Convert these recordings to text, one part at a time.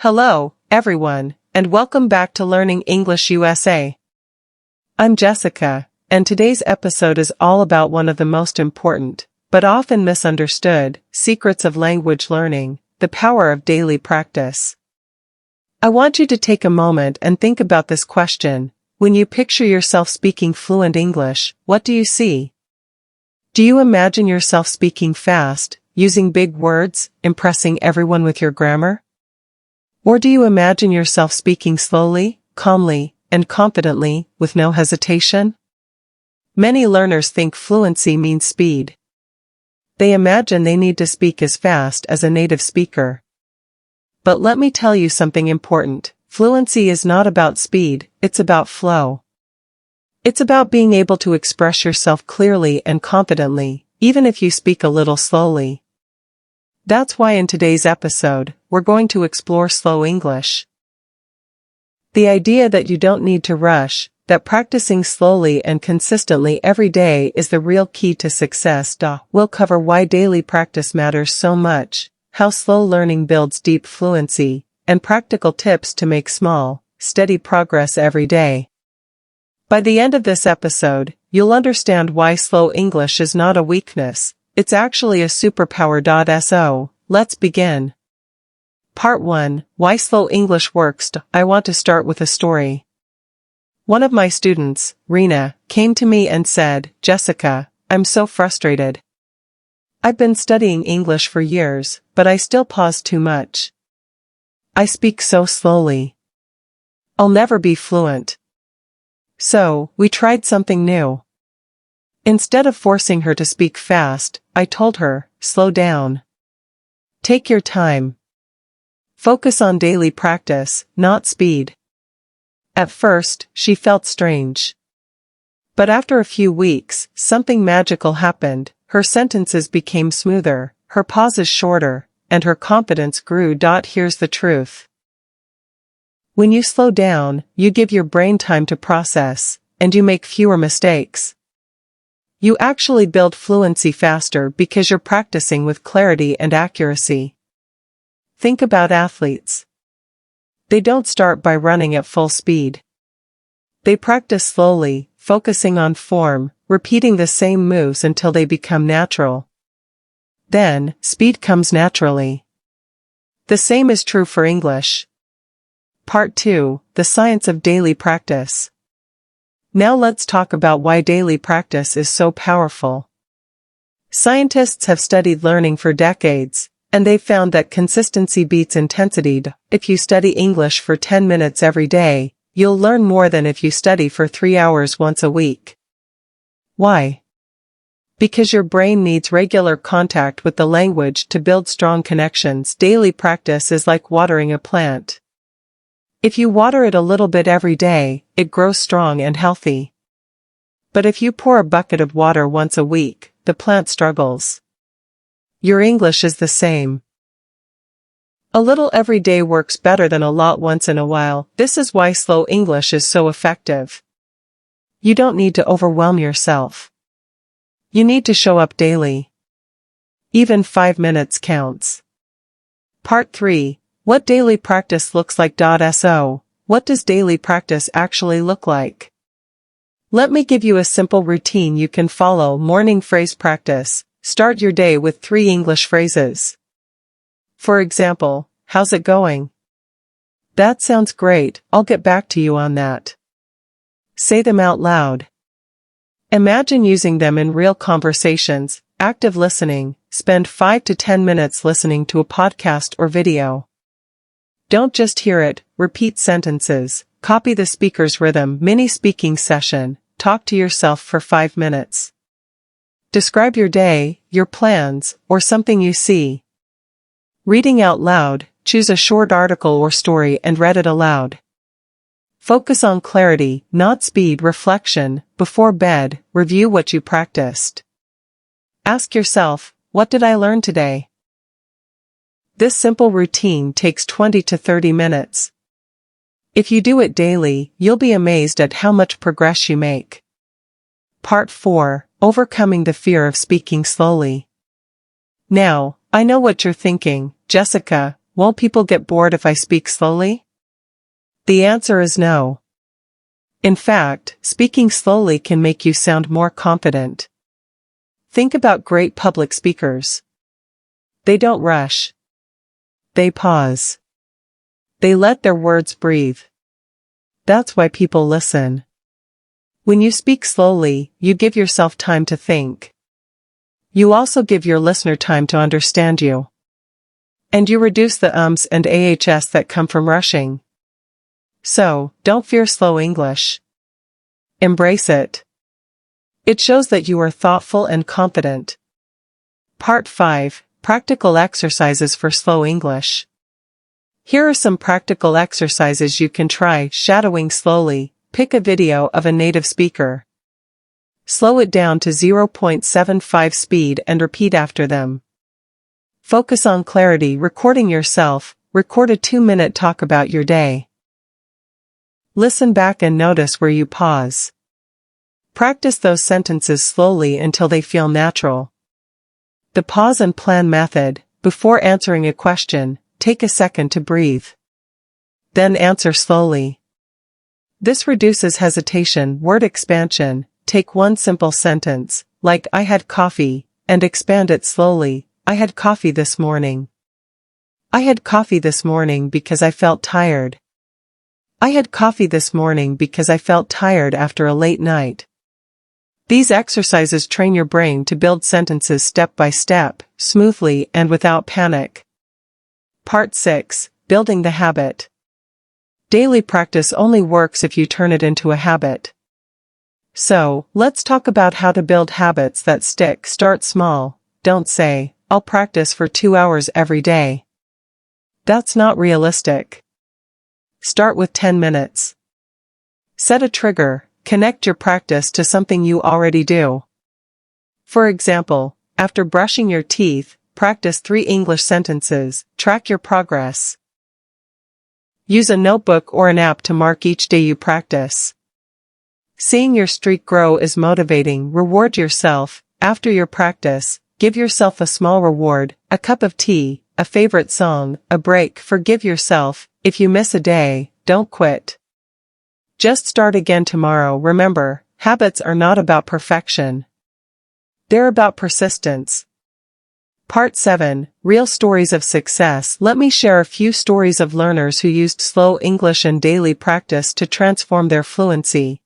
Hello, everyone, and welcome back to Learning English USA. I'm Jessica, and today's episode is all about one of the most important, but often misunderstood, secrets of language learning, the power of daily practice. I want you to take a moment and think about this question. When you picture yourself speaking fluent English, what do you see? Do you imagine yourself speaking fast, using big words, impressing everyone with your grammar? Or do you imagine yourself speaking slowly, calmly, and confidently, with no hesitation? Many learners think fluency means speed. They imagine they need to speak as fast as a native speaker. But let me tell you something important. Fluency is not about speed, it's about flow. It's about being able to express yourself clearly and confidently, even if you speak a little slowly. That's why in today's episode, we're going to explore slow English. The idea that you don't need to rush, that practicing slowly and consistently every day is the real key to success. We'll cover why daily practice matters so much, how slow learning builds deep fluency, and practical tips to make small, steady progress every day. By the end of this episode, you'll understand why slow English is not a weakness. It's actually a superpower. So, let's begin. Part 1, Why Slow English Works. I want to start with a story. One of my students, Rena, came to me and said, "Jessica, I'm so frustrated. I've been studying English for years, but I still pause too much. I speak so slowly. I'll never be fluent." So, we tried something new. Instead of forcing her to speak fast, I told her, slow down. Take your time. Focus on daily practice, not speed. At first, she felt strange. But after a few weeks, something magical happened. Her sentences became smoother, her pauses shorter, and her confidence grew. Here's the truth. When you slow down, you give your brain time to process, and you make fewer mistakes. You actually build fluency faster because you're practicing with clarity and accuracy. Think about athletes. They don't start by running at full speed. They practice slowly, focusing on form, repeating the same moves until they become natural. Then, speed comes naturally. The same is true for English. Part 2, The Science of Daily Practice. Now let's talk about why daily practice is so powerful. Scientists have studied learning for decades, and they've found that consistency beats intensity. If you study English for 10 minutes every day, you'll learn more than if you study for 3 hours once a week. Why? Because your brain needs regular contact with the language to build strong connections. Daily practice is like watering a plant. If you water it a little bit every day, it grows strong and healthy. But if you pour a bucket of water once a week, the plant struggles. Your English is the same. A little every day works better than a lot once in a while. This is why slow English is so effective. You don't need to overwhelm yourself. You need to show up daily. Even 5 minutes counts. Part 3. What daily practice looks like. So, what does daily practice actually look like? Let me give you a simple routine you can follow. Morning phrase practice. Start your day with 3 English phrases. For example, how's it going? That sounds great, I'll get back to you on that. Say them out loud. Imagine using them in real conversations. Active listening. Spend 5 to 10 minutes listening to a podcast or video. Don't just hear it, repeat sentences, copy the speaker's rhythm. Mini speaking session, talk to yourself for 5 minutes. Describe your day, your plans, or something you see. Reading out loud, choose a short article or story and read it aloud. Focus on clarity, not speed. Reflection, before bed, review what you practiced. Ask yourself, what did I learn today? This simple routine takes 20 to 30 minutes. If you do it daily, you'll be amazed at how much progress you make. Part 4, Overcoming the Fear of Speaking Slowly. Now, I know what you're thinking, Jessica, won't people get bored if I speak slowly? The answer is no. In fact, speaking slowly can make you sound more confident. Think about great public speakers. They don't rush. They pause. They let their words breathe. That's why people listen. When you speak slowly, you give yourself time to think. You also give your listener time to understand you. And you reduce the ums and ahs that come from rushing. So, don't fear slow English. Embrace it. It shows that you are thoughtful and confident. Part 5. Practical exercises for slow English. Here are some practical exercises you can try shadowing slowly. Pick a video of a native speaker. Slow it down to 0.75 speed and repeat after them. Focus on clarity. Recording yourself. Record a 2-minute talk about your day. Listen back and notice where you pause. Practice those sentences slowly until they feel natural. The pause and plan method. Before answering a question, take a second to breathe. Then answer slowly. This reduces hesitation. Word expansion. Take one simple sentence, like I had coffee, and expand it slowly. I had coffee this morning. I had coffee this morning because I felt tired. I had coffee this morning because I felt tired after a late night. These exercises train your brain to build sentences step by step, smoothly and without panic. Part 6. Building the habit. Daily practice only works if you turn it into a habit. So, let's talk about how to build habits that stick. Start small. Don't say, I'll practice for 2 hours every day. That's not realistic. Start with 10 minutes. Set a trigger. Connect your practice to something you already do. For example, after brushing your teeth, practice 3 English sentences. Track your progress. Use a notebook or an app to mark each day you practice. Seeing your streak grow is motivating. Reward yourself. After your practice, give yourself a small reward, a cup of tea, a favorite song, a break. Forgive yourself. If you miss a day, don't quit. Just start again tomorrow. Remember, habits are not about perfection. They're about persistence. Part 7. Real stories of success. Let me share a few stories of learners who used slow English and daily practice to transform their fluency.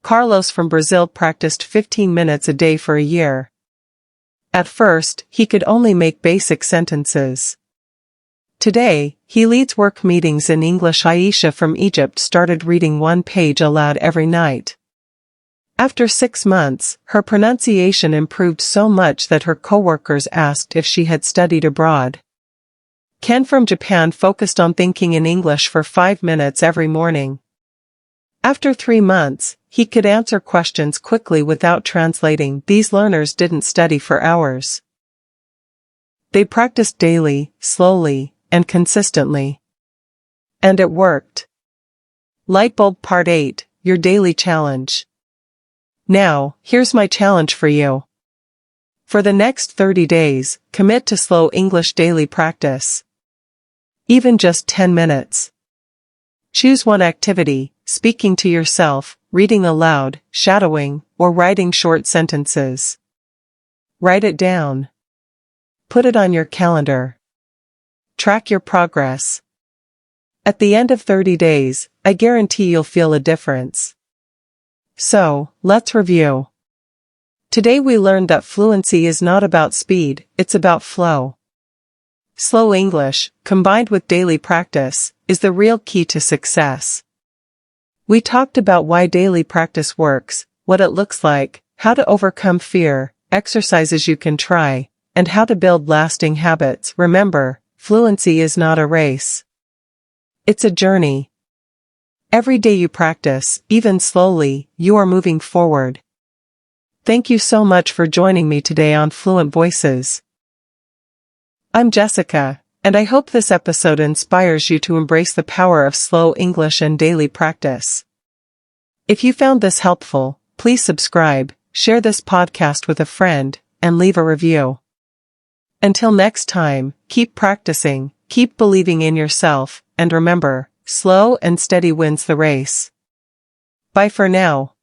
Carlos from Brazil practiced 15 minutes a day for a year. At first, he could only make basic sentences. Today, he leads work meetings in English. Aisha from Egypt started reading 1 page aloud every night. After 6 months, her pronunciation improved so much that her coworkers asked if she had studied abroad. Ken from Japan focused on thinking in English for 5 minutes every morning. After 3 months, he could answer questions quickly without translating. These learners didn't study for hours. They practiced daily, slowly, and consistently. And it worked. Lightbulb Part 8, Your Daily Challenge. Now, here's my challenge for you. For the next 30 days, commit to slow English daily practice. Even just 10 minutes. Choose one activity, speaking to yourself, reading aloud, shadowing, or writing short sentences. Write it down. Put it on your calendar. Track your progress. At the end of 30 days, I guarantee you'll feel a difference. So, let's review. Today we learned that fluency is not about speed, it's about flow. Slow English, combined with daily practice, is the real key to success. We talked about why daily practice works, what it looks like, how to overcome fear, exercises you can try, and how to build lasting habits. Remember, fluency is not a race. It's a journey. Every day you practice, even slowly, you are moving forward. Thank you so much for joining me today on Fluent Voices. I'm Jessica, and I hope this episode inspires you to embrace the power of slow English and daily practice. If you found this helpful, please subscribe, share this podcast with a friend, and leave a review. Until next time, keep practicing, Keep believing in yourself, and remember, slow and steady wins the race. Bye for now.